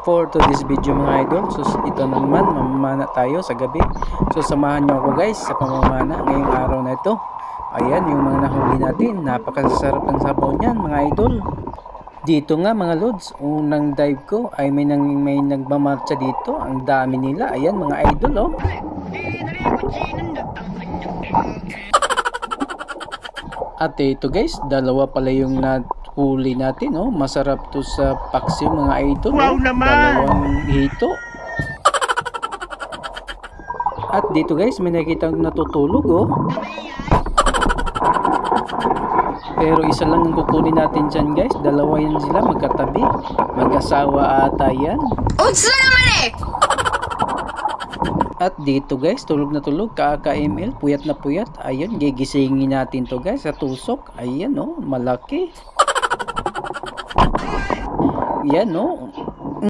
for today's video mga idol. So ito na naman, mamamana tayo sa gabi. So samahan nyo ako guys sa pamamana ngayong araw na ito. Ayan yung mga nahuli natin, napakasarap ng sabaw niyan mga idol. Dito nga mga lods, unang dive ko ay may nagmamarcha dito. Ang dami nila, ayan mga idol oh. At ito guys, dalawa pala yung huli natin oh. Masarap to sa paksiw mga idol. Wow naman! Dalawang hito. At dito guys, may nakita natutulog oh. Pero isa lang ang kukunin natin dyan guys. Dalawa yan sila magkatabi. Mag-asawa ata yan. Uts na naman eh! At dito guys, tulog na tulog. Kaka-ML, puyat na puyat. Ayun, gigisingin natin to guys sa tusok. Ayan oh, malaki. Yan oh,